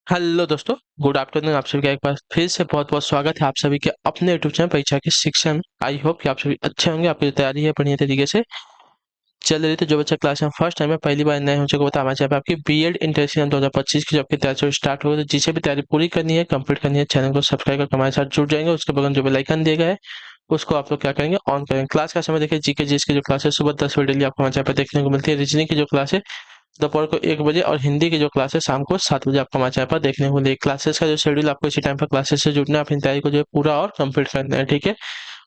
Hello दोस्तों, good afternoon. आप सभी का एक बार फिर से बहुत बहुत स्वागत है आप सभी के अपने यूट्यूब चैनल परीक्षा की शिक्षा में। आई होप कि आप सभी अच्छे होंगे, आपकी जो तैयारी है बढ़िया तरीके से चल रही। तो जो बच्चा क्लास में फर्स्ट टाइम है, पहली बार नए हो चुके बता हमारे चैनल पे आपकी बीएड इंटरसीएम 2025 की जो आपकी तैयारी स्टार्ट हो गई। तो जिसे भी तैयारी पूरी करनी है, कंप्लीट करनी है, चैनल को सब्सक्राइब करके हमारे साथ जुड़ जाएंगे। उसके बगल में जो बेल आइकन दिया गया है उसको आप लोग क्या करेंगे, ऑन करेंगे। क्लास का समय देखिए, जीके जीएस की जो क्लास है सुबह 10 बजे डेली आपको हमारे चैनल पर देखने को मिलती है। रीजनिंग की जो क्लास है दोपहर को 1 बजे, और हिंदी की जो क्लास है शाम को 7 बजे आपको हमारे चैनल पर देखने को मिलेगी। क्लासेस का जो शेड्यूल, आपको इसी टाइम पर क्लासेस से जुड़ना है, अपनी तैयारी को जो है पूरा और कंप्लीट करना है, ठीक है।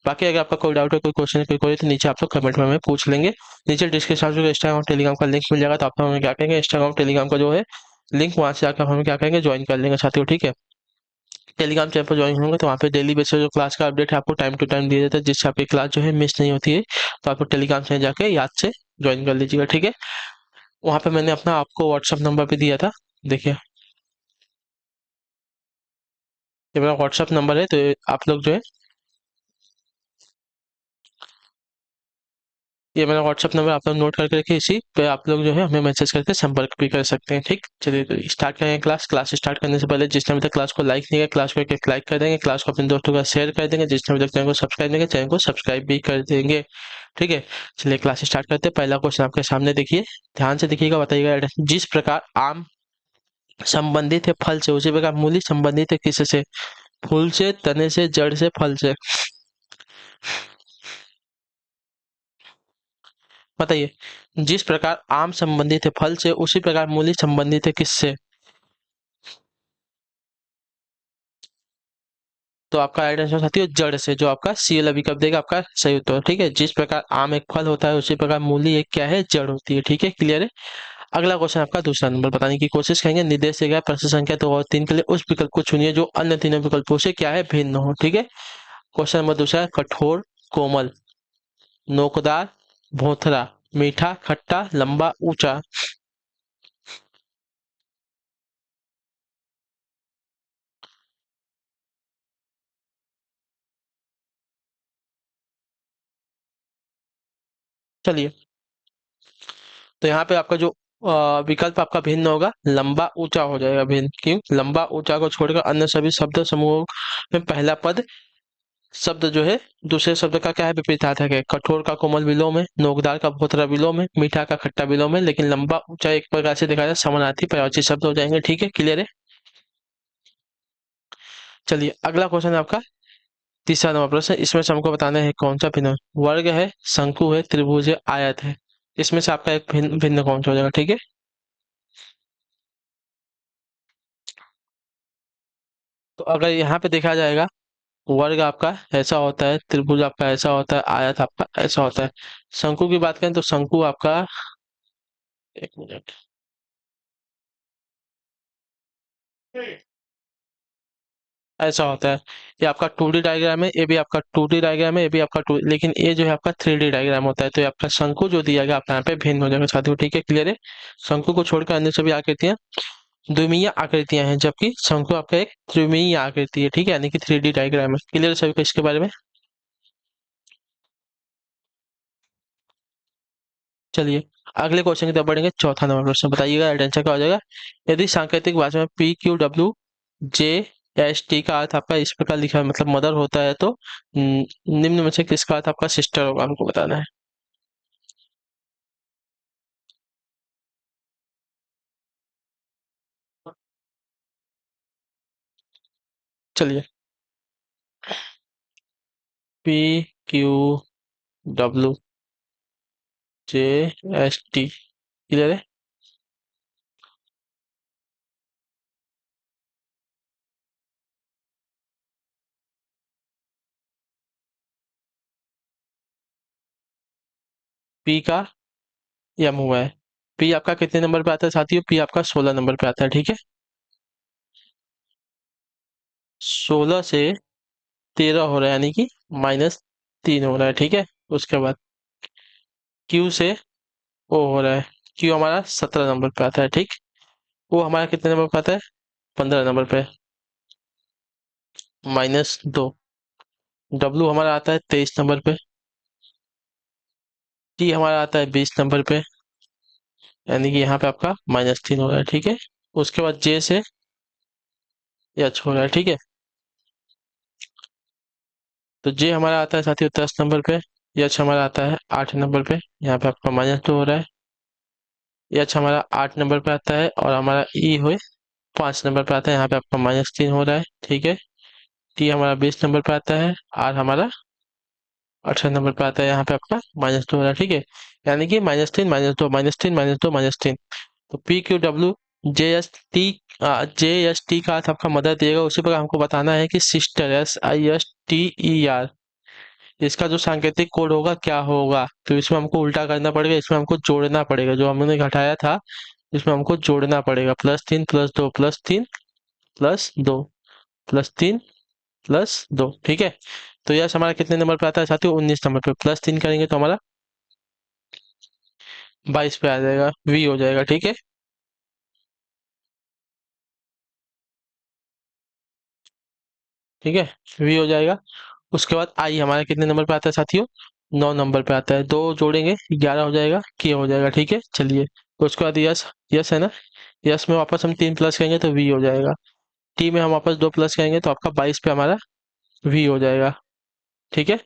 बाकी अगर आपका कोई डाउट है, कोई क्वेश्चन है, कोई कोई तो नीचे आप लोग कमेंट में हमें पूछ लेंगे। नीचे डिस्क्रिप्शन में इंस्टाग्राम टेलीग्राम का लिंक मिल जाएगा, तो आप हमें क्या करेंगे, इंस्टाग्राम टेलीग्राम का जो है लिंक वहाँ से आकर हमें क्या करेंगे, ज्वाइन कर लेंगे साथियों, ठीक है। टेलीग्राम चैनल पर ज्वाइन होंगे तो वहाँ पे डेली बेसिस जो क्लास का अपडेट है आपको टाइम टू टाइम दिया जाता है, जिससे आपकी क्लास जो है मिस नहीं होती है। तो आपको टेलीग्राम चैनल जाके याद से ज्वाइन कर लीजिएगा, ठीक है। वहाँ पे मैंने अपना आपको व्हाट्सअप नंबर भी दिया था, देखिए ये मेरा व्हाट्सअप नंबर है। तो आप लोग जो है, ये मेरा व्हाट्सअप नंबर आप लोग नोट करके रखिए। इसी पे आप लोग जो है हमें मैसेज करके संपर्क भी कर सकते हैं, ठीक। चलिए तो स्टार्ट करेंगे क्लास। क्लास स्टार्ट करने से पहले जिसने अभी तक क्लास को लाइक नहीं किया, क्लास को एक लाइक कर देंगे, क्लास को अपने दोस्तों का शेयर कर देंगे। जिसने अभी तक चैनल को सब्सक्राइब नहीं किया, चैनल को सब्सक्राइब भी कर देंगे, ठीक है। चलिए क्लास स्टार्ट करते हैं। पहला क्वेश्चन आपके सामने देखिए, ध्यान से देखिएगा, बताइएगा। जिस प्रकार आम संबंधित है फल से, उसी प्रकार मूली संबंधित है किससे? फूल से, तने से, जड़ से, फल से। बताइए। जिस प्रकार आम संबंधित है फल से, उसी प्रकार मूली संबंधित है किससे? तो आपका राइट आंसर साथियों जड़ से, जो आपका सी लवी कब देगा आपका सही उत्तर, ठीक है। जिस प्रकार आम एक फल होता है, उसी प्रकार मूली एक क्या है, जड़ होती है, ठीक है, क्लियर है। अगला क्वेश्चन आपका दूसरा नंबर बताने की कोशिश करेंगे। निर्देश दिया गया प्रश्न संख्या 2 और 3 के लिए उस विकल्प को चुनिए जो अन्य तीनों विकल्पों से क्या है, भिन्न हो, ठीक है। क्वेश्चन नंबर दूसरा है, कठोर, कोमल, नोकदार, भोथरा, मीठा, खट्टा, लंबा, ऊंचा। चलिए, तो यहाँ पे आपका जो विकल्प आपका भिन्न होगा, लंबा ऊंचा हो जाएगा भिन्न। क्यों? लंबा ऊंचा को छोड़कर अन्य सभी शब्द समूहों में पहला पद शब्द जो है दूसरे शब्द का क्या है, विपरीतार्थक है। कठोर का कोमल विलोम है, नोकदार का भोथरा विलोम है, मीठा का खट्टा विलोम है, लेकिन लंबा ऊंचा एक प्रकार से देखा जाए समानार्थी पर्यायवाची शब्द हो जाएंगे, ठीक है, क्लियर है। चलिए अगला क्वेश्चन है आपका तीसरा नंबर प्रश्न। इसमें से हमको बताना है कौन सा भिन्न वर्ग है, शंकु है, त्रिभुज है, आयत है। इसमें से आपका एक भिन्न भिन्न कौन सा हो जाएगा, ठीक है। तो अगर यहाँ पे देखा जाएगा, वर्ग आपका ऐसा होता है, त्रिभुज आपका ऐसा होता है, आयत आपका ऐसा होता है। शंकु की बात करें तो शंकु आपका, एक मिनट, ऐसा होता है। ये आपका 2D डायग्राम है, ये भी आपका 2D डायग्राम है, ये भी आपका 2, लेकिन ये जो है आपका 3D डायग्राम होता है। तो ये आपका शंकु जो दिया गया आपका यहाँ पे भिन्न हो जाएगा साथियों, ठीक है, क्लियर है। शंकु को छोड़कर अन्य सभी आकृतियां द्विमीय आकृतियां हैं, जबकि शंकु आपका एक त्रिमीय आकृति है, ठीक है, यानी कि 3D डायग्राम है। क्लियर सभी को इसके बारे में। चलिए अगले क्वेश्चन की तरफ बढ़ेंगे। चौथा नंबर प्रश्न बताइएगा, राइट आंसर क्या हो जाएगा। यदि सांकेतिक भाषा में PQWJ ST का अर्थ आपका इस प्रकार लिखा है, मतलब मदर होता है, तो निम्न में से किसका अर्थ आपका सिस्टर होगा, हमको बताना है। चलिए, PQWJ ST, क्लियर है। पी का यम हुआ है। पी आपका कितने नंबर पे आता है साथियों? पी आपका 16 नंबर पे आता है, ठीक है। 16 से 13 हो रहा है, यानी कि -3 हो रहा है, ठीक है। उसके बाद क्यू से ओ हो रहा है। क्यू हमारा 17 नंबर पे आता है, ठीक। वो हमारा कितने नंबर पे आता है? 15 नंबर पे, -2। डब्लू हमारा आता है 23 नंबर पे। टी हमारा आता है 20 नंबर पे, यानी कि यहाँ पे आपका -3 हो रहा है, ठीक है। उसके बाद जे से एच हो रहा है, ठीक है। तो जे हमारा आता है साथियों 10 नंबर पे, एच हमारा आता है 8 नंबर पे, यहाँ पे आपका -2 हो रहा है। एच हमारा 8 नंबर पे आता है और हमारा ई हो 5 नंबर पे आता है, यहाँ पे आपका -3 हो रहा है, ठीक है। टी हमारा 20 नंबर पे आता है, आर हमारा 18 नंबर पे आता है, यहाँ पे आपका -2 हो रहा है, ठीक है। यानी कि -3 -2 -3 -2 -3। तो P Q W J S T, जे एस टी का अर्थ आपका मदर दिएगा, उसी पर हमको बताना है कि सिस्टर, SISTER, इसका जो सांकेतिक कोड होगा क्या होगा। तो इसमें हमको उल्टा करना पड़ेगा, इसमें हमको जोड़ना पड़ेगा, जो हमने घटाया था इसमें हमको जोड़ना पड़ेगा, +3 +2 +3 +2 +3 +2, ठीक है। तो यश हमारा कितने नंबर पे आता है साथियों, 19 नंबर पे। +3 करेंगे तो हमारा 22 पे आ जाएगा, वी हो जाएगा, ठीक है। ठीक है, वी हो जाएगा। उसके बाद आई हमारा कितने नंबर पे आता है साथियों, 9 नंबर पे आता है। दो जोड़ेंगे 11 हो जाएगा, के हो जाएगा, ठीक है। चलिए, तो उसके बाद यस, यस है ना, यस में वापस हम 3 प्लस करेंगे तो वी हो जाएगा। टी में हम वापस 2 प्लस करेंगे तो आपका 22 पे हमारा वी हो जाएगा, ठीक है।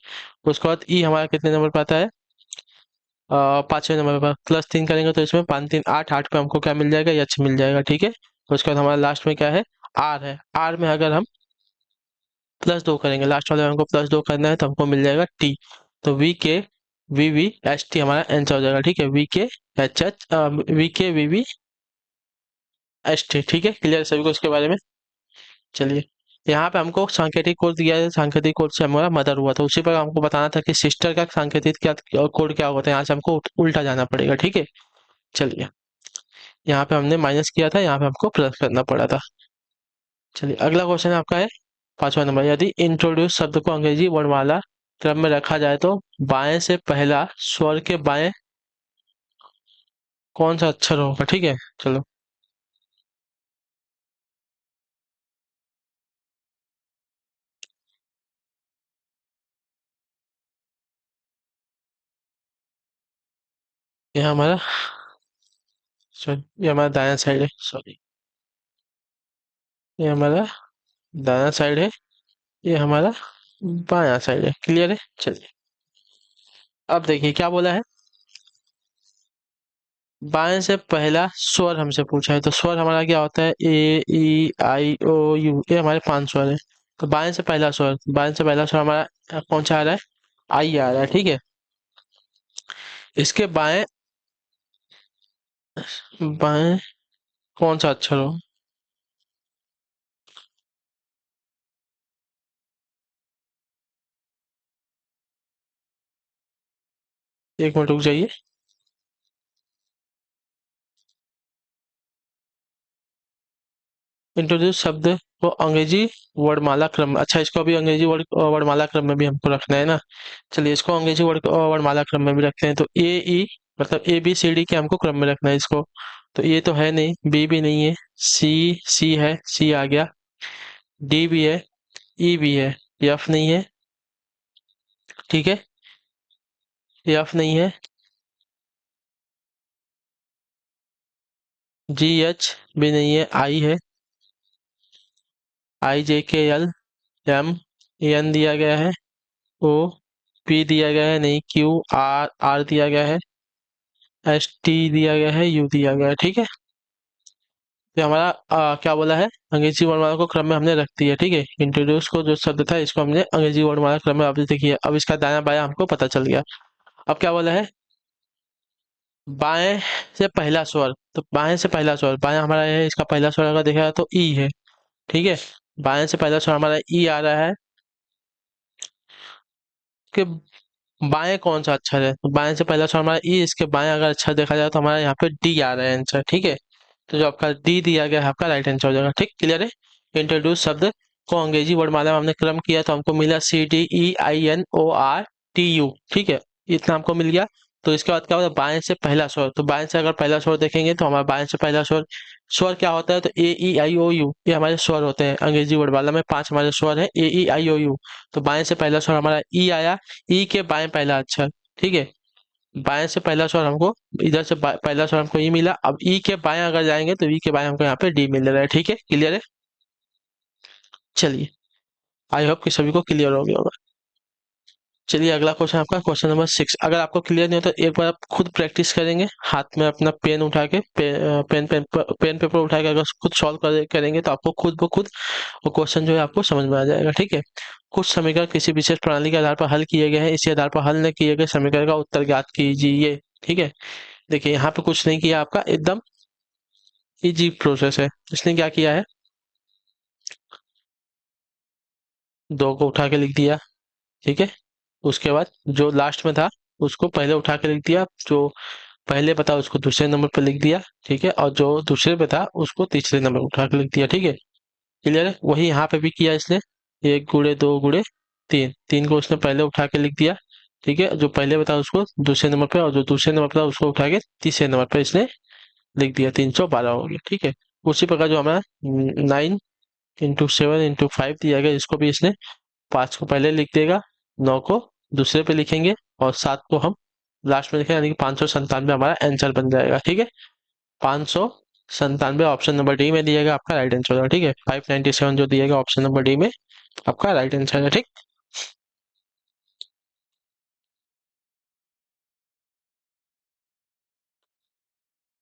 उसके बाद ई हमारा कितने नंबर पे आता है, 5वें नंबर पर। +3 करेंगे तो इसमें 5 3 8, 8 पे हमको क्या मिल जाएगा, एच मिल जाएगा, ठीक है। उसके बाद हमारा लास्ट में क्या है, आर है। आर में अगर हम +2 करेंगे, लास्ट वाले में हमको +2 करना है तो हमको मिल जाएगा टी। तो VK VV ST हमारा आंसर हो जाएगा, ठीक है। VK VV ST, ठीक है। क्लियर सभी को इसके बारे में। चलिए, यहाँ पे हमको सांकेतिक कोड दिया है, सांकेतिक कोड से हमारा मदर हुआ, तो उसी पर हमको बताना था कि सिस्टर का सांकेतिक क्या कोड क्या होता है। यहाँ से हमको उल्टा जाना पड़ेगा, ठीक है। चलिए, यहाँ पे हमने माइनस किया था, यहाँ पे हमको प्लस करना पड़ा था। चलिए, अगला क्वेश्चन आपका है 5वां नंबर। यदि इंट्रोड्यूस शब्द को अंग्रेजी वर्णमाला क्रम में रखा जाए तो बाएं से पहला स्वर के बाएं कौन सा अक्षर होगा, ठीक है। चलो, ये हमारा, सॉरी, ये हमारा दायां साइड है, सॉरी, ये हमारा दायां साइड है, ये हमारा बायां साइड है। क्लियर है। चलिए, अब देखिए क्या बोला है, बाएं से पहला स्वर हमसे पूछा है, तो स्वर हमारा क्या होता है, A E I O U, ये हमारे 5 स्वर है। तो बाएं से पहला स्वर, बाएं से पहला स्वर हमारा कौन सा आ रहा है, आई आ रहा है, ठीक है। इसके बाएं, बाएं कौन सा अक्षर हो, 1 मिनट रुक जाइए। इंट्रोड्यूस शब्द को अंग्रेजी वर्णमाला क्रम, अच्छा इसको अभी अंग्रेजी वर्णमाला क्रम में भी हमको रखना है ना। चलिए, इसको अंग्रेजी वर्णमाला क्रम में भी रखते हैं। तो A E, मतलब ABCD के हमको क्रम में रखना है इसको। तो ये तो है नहीं, बी भी नहीं है, सी, सी है, सी आ गया, डी भी है, ई भी है, एफ नहीं है, ठीक है, एफ नहीं है, GH भी नहीं है, आई है, IJKL M N दिया गया है, ओ पी दिया गया है, नहीं, Q R दिया गया है, ST दिया गया है, U दिया गया है, ठीक है। तो हमारा क्या बोला है, अंग्रेजी वर्णमाला को क्रम में हमने रख दिया, ठीक है। इंट्रोड्यूस को जो शब्द था इसको हमने अंग्रेजी वर्णमाला क्रम में, अभी देखिए अब इसका दायां बायां हमको पता चल गया। अब क्या बोला है, बाएं से पहला स्वर, तो बाएं से पहला स्वर, बायां हमारा है, इसका पहला स्वर अगर देखा जाए तो ई है, ठीक है। बाएं से पहला स्वर हमारा ई आ रहा है, कि बाएं कौन सा अक्षर है, तो बाएं से पहला स्वर हमारा ई, इसके बाएं अगर अक्षर देखा जाए तो हमारा यहाँ पे डी आ रहा है आंसर, ठीक है। तो जो आपका डी दिया गया है आपका राइट आंसर हो जाएगा, ठीक। क्लियर है। इंट्रोड्यूस शब्द को अंग्रेजी वर्णमाला में हमने क्रम किया तो हमको मिला CDEINORTU, ठीक है, इतना हमको मिल गया। तो इसके बाद क्या होता है, बाएं से पहला स्वर, तो बाएं से अगर पहला स्वर देखेंगे तो हमारा बाएं से पहला स्वर, स्वर क्या होता है, तो AEIOU, ये हमारे स्वर होते हैं अंग्रेजी वर्णमाला में, 5 हमारे स्वर है AEIOU। तो बाएं से पहला स्वर हमारा ई आया, ई के बाएं पहला अक्षर, ठीक है। बाएं से पहला स्वर हमको, इधर से पहला स्वर हमको ई मिला, अब ई के बाएं अगर जाएंगे तो ई के बाएं हमको यहाँ पे डी मिल रहा है, ठीक है। क्लियर है। चलिए, आई होप कि सभी को क्लियर हो गया होगा। चलिए, अगला क्वेश्चन आपका क्वेश्चन नंबर 6। अगर आपको क्लियर नहीं होता तो एक बार आप खुद प्रैक्टिस करेंगे, हाथ में अपना पेन उठा के पेन पेपर उठा के अगर खुद सॉल्व करेंगे तो आपको खुद ब खुद वो क्वेश्चन जो है आपको समझ में आ जाएगा। ठीक है, कुछ समीकरण किसी विशेष प्रणाली के आधार पर हल किए गए हैं, इसी आधार पर हल न किए गए समीकरण का उत्तर ज्ञात कीजिए। ठीक है, देखिए यहाँ पे कुछ नहीं किया, आपका एकदम इजी प्रोसेस है। इसने क्या किया है, दो को उठा के लिख दिया। ठीक है, उसके बाद जो लास्ट में था उसको पहले उठा के लिख दिया, जो पहले पे था उसको दूसरे नंबर पे लिख दिया। ठीक है, और जो दूसरे पे था उसको तीसरे नंबर पे उठा के लिख दिया। ठीक है, क्लियर है। वही यहाँ पे भी किया इसने, एक गुड़े दो गुड़े तीन, तीन को उसने पहले उठा के लिख दिया। ठीक है, जो पहले पे था उसको दूसरे नंबर पे, और जो दूसरे नंबर पे था उसको उठा के तीसरे नंबर पे इसने लिख दिया। 312 हो गया। ठीक है, उसी प्रकार जो हमारा 9 × 7 × 5 दिया गया, इसको भी इसने 5 को पहले लिख देगा, 9 को दूसरे पे लिखेंगे, और 7 को हम लास्ट में लिखेंगे, यानी कि 597 हमारा आंसर बन जाएगा। ठीक है, 597 ऑप्शन नंबर डी में दिएगा आपका राइट आंसर होगा। ठीक है, 597 जो दिएगा ऑप्शन नंबर डी में आपका राइट आंसर है। ठीक,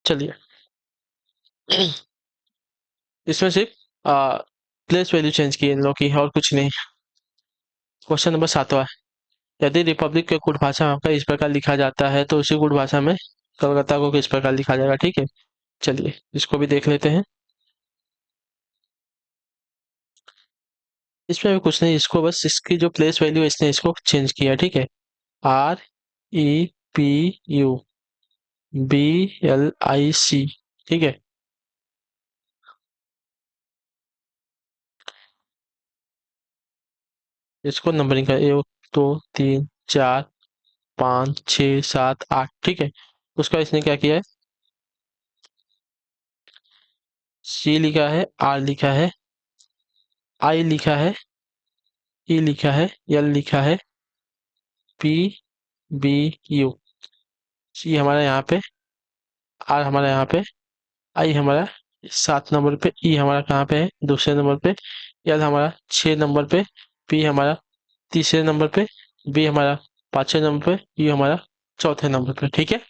चलिए, इसमें सिर्फ प्लेस वैल्यू चेंज की है इन लोग की, और कुछ नहीं। क्वेश्चन नंबर 7वां, यदि रिपब्लिक के गुड़ भाषा में आपका इस प्रकार लिखा जाता है तो उसी गुड़ भाषा में कलकत्ता को किस प्रकार लिखा जाएगा। ठीक है, चलिए इसको भी देख लेते हैं। इसमें भी कुछ नहीं, इसको बस इसकी जो प्लेस वैल्यू है इसने इसको चेंज किया। ठीक है, REPUBLIC। ठीक है, इसको नंबरिंग कर, 1 2 3 4 5 6 7 8। ठीक है, उसका इसने क्या किया है, C लिखा है, R लिखा है, I लिखा है, E लिखा है, L लिखा है, PBU। C हमारा यहाँ पे, R हमारा यहाँ पे, I हमारा 7 नंबर पे, E हमारा कहाँ पे है, दूसरे नंबर पे, L हमारा 6 नंबर पे, P हमारा तीसरे नंबर पे, B हमारा 5वें नंबर पे, U हमारा चौथे नंबर पे। ठीक है,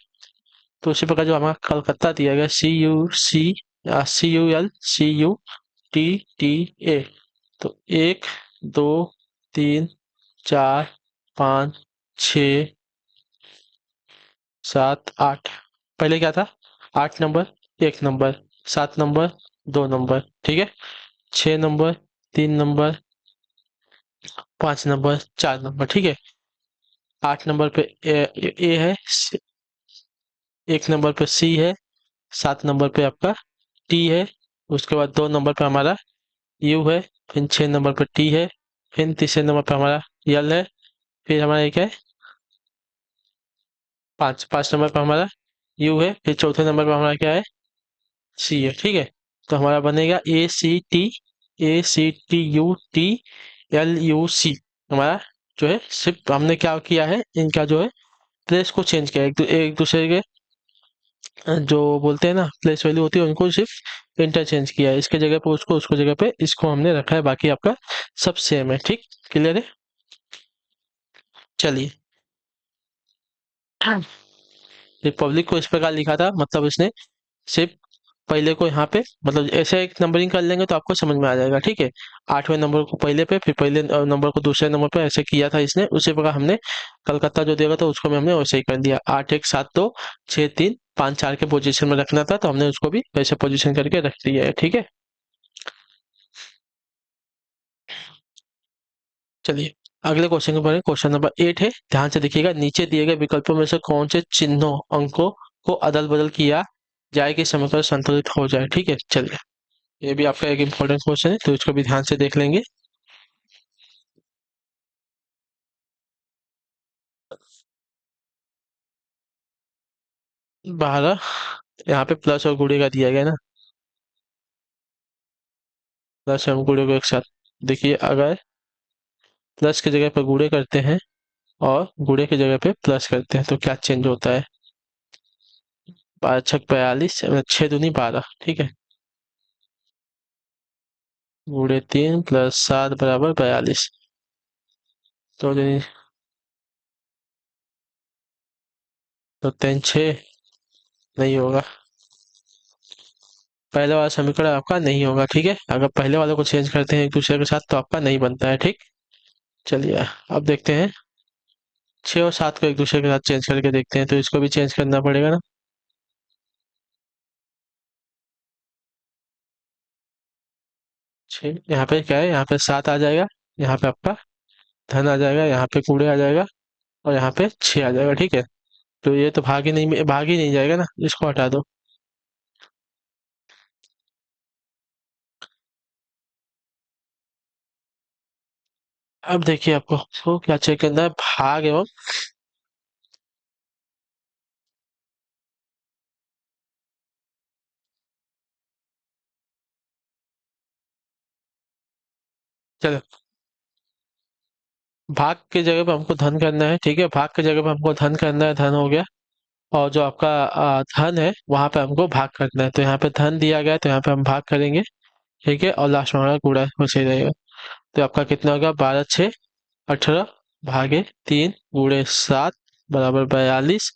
तो उसी प्रकार जो हमारा कलकत्ता दिया गया, CUCCULCUTTA। तो 1 2 3 4 5 6 7 8, पहले क्या था, 8 नंबर 1 नंबर, 7 नंबर 2 नंबर। ठीक है, 6 नंबर 3 नंबर, 5 नंबर 4 नंबर। ठीक है, 8 नंबर पे ए है, 1 नंबर पे सी है, 7 नंबर पे आपका टी है, उसके बाद 2 नंबर पे हमारा यू है, फिर 6 नंबर पे टी है, फिर तीसरे नंबर पे हमारा यल है, फिर हमारा एक है पाँच नंबर पे हमारा यू है, फिर चौथे नंबर पे हमारा क्या है, सी है। ठीक है, तो हमारा बनेगा ACTUTULUC। हमारा जो है सिर्फ हमने क्या किया है, इनका जो है प्लेस को चेंज किया, एक दूसरे के जो बोलते हैं ना प्लेस वैल्यू होती है उनको सिर्फ इंटरचेंज किया है, इसके जगह पे उसको, उसको जगह पे इसको हमने रखा है, बाकी आपका सब सेम है। ठीक, क्लियर है। चलिए, रिपब्लिक को इस प्रकार लिखा था, मतलब इसने सिर्फ पहले को यहाँ पे, मतलब ऐसे एक नंबरिंग कर लेंगे तो आपको समझ में आ जाएगा। ठीक है, 8वें नंबर को पहले पे, फिर पहले नंबर को दूसरे नंबर पे, ऐसे किया था इसने। उसी प्रकार हमने कलकत्ता जो देगा था उसको भी हमने वैसे ही कर दिया, 8 1 7 2 6 3 5 4 के पोजीशन में रखना था, तो हमने उसको भी वैसे पोजीशन करके रख दिया है। ठीक है, चलिए अगले क्वेश्चन के बारे में, क्वेश्चन नंबर 8 है, ध्यान से देखिएगा। नीचे दिए गए विकल्पों में से कौन से चिन्हों अंकों को अदल बदल किया जाए कि समीकरण संतुलित हो जाए। ठीक है, चलिए ये भी आपका एक इम्पोर्टेंट क्वेश्चन है, तो इसको भी ध्यान से देख लेंगे। 12, यहाँ पे प्लस और गुणे का दिया गया ना, प्लस और गुणे को एक साथ, देखिए अगर प्लस की जगह पर गुणे करते हैं और गुणे की जगह पे प्लस करते हैं तो क्या चेंज होता है, 12 छक 42, 6 दूनी 12। ठीक है, गुणे 3 + 7 = 42। तो 3 6 नहीं होगा। पहले वाला समीकरण आपका नहीं होगा, ठीक है। अगर पहले वाले को चेंज करते हैं एक दूसरे के साथ तो आपका नहीं बनता है, ठीक। चलिए अब देखते हैं 6 और 7 को एक दूसरे के साथ चेंज करके देखते हैं, तो इसको भी चेंज करना पड़ेगा ना। 6 यहाँ पे क्या है, यहाँ पे 7 आ जाएगा, यहाँ पे आपका धन आ जाएगा, यहाँ पे कूड़े आ जाएगा और यहाँ पे 6 आ जाएगा, ठीक है। तो ये तो भाग ही नहीं जाएगा ना, इसको हटा दो। अब देखिए आपको क्या चेक करना है, भाग एवं चलो, भाग की जगह पे हमको धन करना है, ठीक है। भाग की जगह पे हमको धन करना है, धन हो गया। और जो आपका धन है वहां पे हमको भाग करना है, तो यहाँ पे धन दिया गया है तो यहाँ पे हम भाग करेंगे, ठीक है। और लास्ट में हमारा कूड़ा वो सही रहेगा। तो आपका कितना होगा, 12 × 6 = 18 भागे 3 × 7 = 42।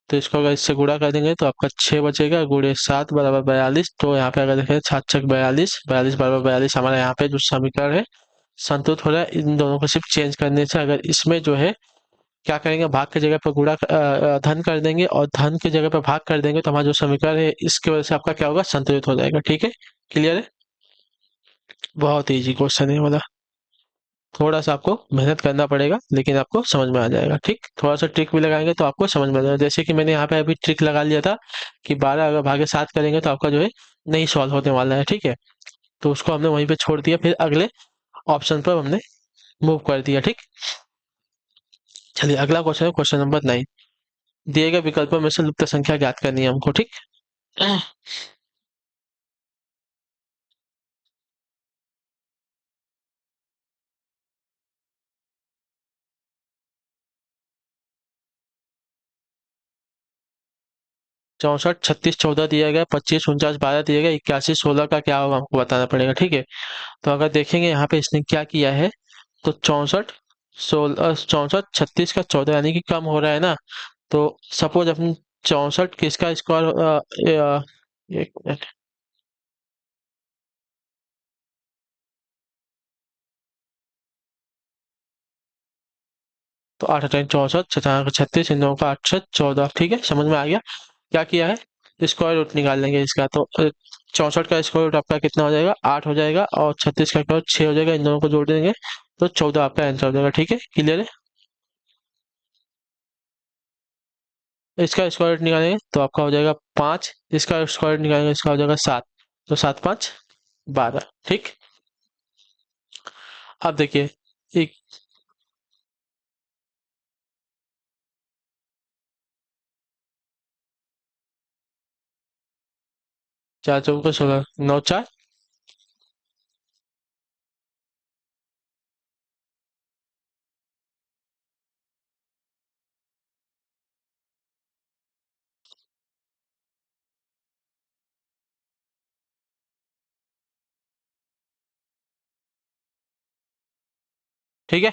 तो इसको अगर इससे गुणा कर देंगे तो आपका 6 बचेगा, गुणे 7 = 42। तो यहाँ पे अगर देखें 7 × 6 = 42, 42 = 42 हमारा यहाँ पे जो समीकरण है संतुलित हो रहा है। इन दोनों को सिर्फ चेंज करने से, अगर इसमें जो है क्या करेंगे, भाग की जगह पर धन कर देंगे और धन की जगह पर भाग कर देंगे, तो हमारा जो समीकरण है इसकी वजह से आपका क्या होगा, संतुलित हो जाएगा, ठीक है। क्लियर है। बहुत इजी क्वेश्चन है वाला। थोड़ा सा आपको मेहनत करना पड़ेगा लेकिन आपको समझ में आ जाएगा, ठीक। थोड़ा सा ट्रिक भी लगाएंगे तो आपको समझ में आ जाएगा। जैसे कि मैंने यहाँ पे अभी ट्रिक लगा लिया था कि 12 अगर भागे 7 करेंगे तो आपका जो है नहीं सॉल्व होने वाला है, ठीक है। तो उसको हमने वहीं पे छोड़ दिया, फिर अगले ऑप्शन पर हमने मूव कर दिया, ठीक। चलिए अगला क्वेश्चन है क्वेश्चन नंबर 9। दिए गए विकल्पों में से लुप्त संख्या ज्ञात करनी है हमको, ठीक। 64 36 14 दिया गया, 25 49 12 दिया गया, 81 16 का क्या होगा हमको बताना पड़ेगा, ठीक है। तो अगर देखेंगे यहाँ पे इसने क्या किया है, तो 64 36 का 14 यानी कि कम हो रहा है ना। तो सपोज अपन 64 किसका स्क्वायर, एक मिनट, तो 8 8 64 17 36 इन दोनों का 8 6 14, ठीक है, समझ में आ गया। क्या किया है, स्क्वायर रूट निकाल लेंगे इसका। तो 64 का स्क्वायर रूट आपका कितना हो जाएगा, 8 हो जाएगा, और 36 का स्क्वायर 6 हो जाएगा, इन दोनों को जोड़ देंगे तो 14 आपका आंसर हो जाएगा, ठीक है। क्लियर है। इसका स्क्वायर रूट निकालेंगे तो आपका हो जाएगा 5, इसका स्क्वायर रूट निकालेंगे इसका हो जाएगा 7, तो 7 5 12, ठीक। अब देखिए एक 4 चौका 16 9 4, ठीक है।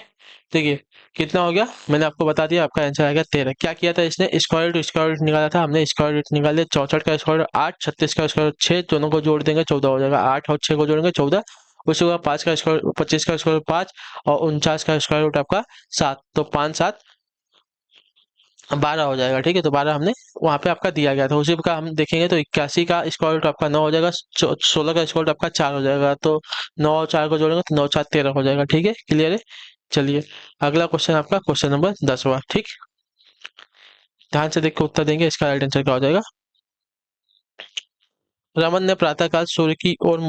देखिए कितना हो गया, मैंने आपको बता दिया, आपका आंसर आएगा 13। क्या किया था इसने, स्क्वायर रूट निकाला था हमने, स्क्वायर रूट निकाल लिया। 64 का स्क्वायर 8, 36 का स्क्वायर 6, दोनों को जोड़ देंगे 14 हो जाएगा, 8 और 6 को जोड़ेंगे 14। उसके बाद 5 का स्क्वायर 25 का स्क्वायर 5 और 49 का स्क्वायर रूट आपका 7, तो 5 7 12 हो जाएगा, ठीक है। तो 12 हमने वहां पे आपका दिया गया था, उसी का हम देखेंगे तो 81 का स्क्वायर रूट आपका 9 हो जाएगा, 16 का स्क्वायर रूट आपका 4 हो जाएगा, तो 9 और 4 को जोड़ेंगे तो 9 4 13 हो जाएगा, ठीक है। क्लियर है। चलिए अगला क्वेश्चन आपका क्वेश्चन नंबर 10वां, ठीक। ध्यान से देख के उत्तर देंगे, इसका राइट आंसर क्या हो जाएगा। रमन ने प्रातःकाल सूर्य की ओर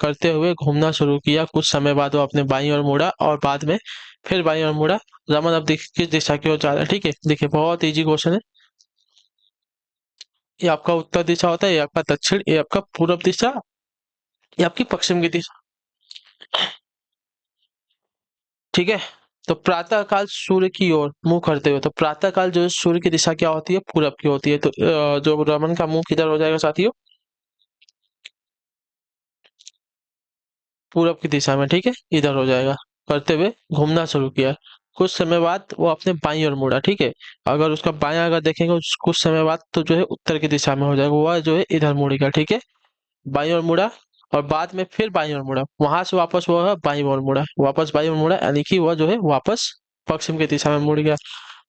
करते हुए घूमना शुरू किया। कुछ समय बाद वो अपने बाईं ओर मुड़ा और बाद में फिर बाईं ओर मुड़ा। रमन अब किस दिशा की ओर जा रहा है, ठीक है। देखिए बहुत इजी क्वेश्चन है। ये आपका उत्तर दिशा होता है, ये आपका दक्षिण, ये आपका पूर्व दिशा, ये आपकी पश्चिम की दिशा, ठीक है। तो प्रातः काल सूर्य की ओर मुंह करते हुए, तो प्रातः काल जो है सूर्य की दिशा क्या होती है, पूरब की होती है। तो जो रमन का मुंह किधर हो जाएगा साथियों, पूरब की दिशा में, ठीक है, इधर हो जाएगा। करते हुए घूमना शुरू किया। कुछ समय बाद वो अपने बाईं ओर मुड़ा, ठीक है। अगर उसका बायां अगर देखेंगे कुछ समय बाद तो जो है उत्तर की दिशा में हो जाएगा, वह जो है इधर मुड़ेगा, ठीक है। बाईं ओर मुड़ा और बाद में फिर बाईं ओर मुड़ा, वहां से वापस वह बाईं ओर मुड़ा, वापस बाईं ओर मुड़ा, यानी कि वह जो है वापस पश्चिम की दिशा में मुड़ गया।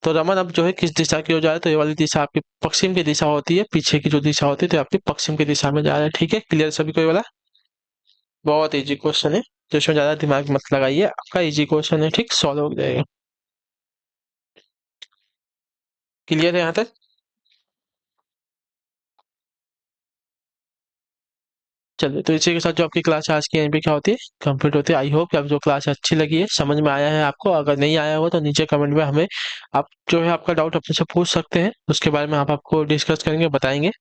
तो रमन अब जो है किस दिशा की ओर जा रहा है, तो ये वाली दिशा आपकी पश्चिम की दिशा होती है, पीछे की जो दिशा होती है तो आपकी पश्चिम की दिशा में जा रहा है, ठीक है। क्लियर सभी को ये वाला? बहुत इजी क्वेश्चन है, तो इसमें ज्यादा दिमाग मत लगाइए, आपका इजी क्वेश्चन है, ठीक, सॉल्व हो जाएगा। क्लियर है यहाँ तक? चलिए, तो इसी के साथ जो आपकी क्लास है आज की यहीं पे क्या होती है, कंप्लीट होती है। आई होप कि आपको जो क्लास अच्छी लगी है, समझ में आया है आपको। अगर नहीं आया हो तो नीचे कमेंट में हमें आप जो है आपका डाउट अपने से पूछ सकते हैं, उसके बारे में आप आपको डिस्कस करेंगे, बताएंगे।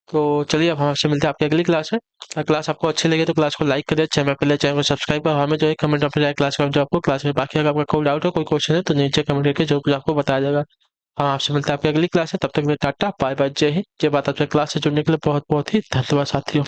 तो चलिए, अब हम आपसे मिलते हैं आपकी अगली क्लास में। अगर क्लास आपको अच्छी लगी तो क्लास को लाइक करें, चैनल पहले चैनल को सब्सक्राइब कर, हमें जो है कमेंट अपने जाए क्लास का जो आपको क्लास में। बाकी अगर आपका कोई डाउट हो, कोई क्वेश्चन है तो नीचे कमेंट करके जो कुछ आपको बताया जाएगा। हम आपसे मिलते हैं आपकी अगली क्लास है, तब तक मैं टाटा बाय बाय, जय हिंद, जय भारत। आपसे क्लास से जुड़ने के लिए बहुत बहुत ही धन्यवाद साथियों।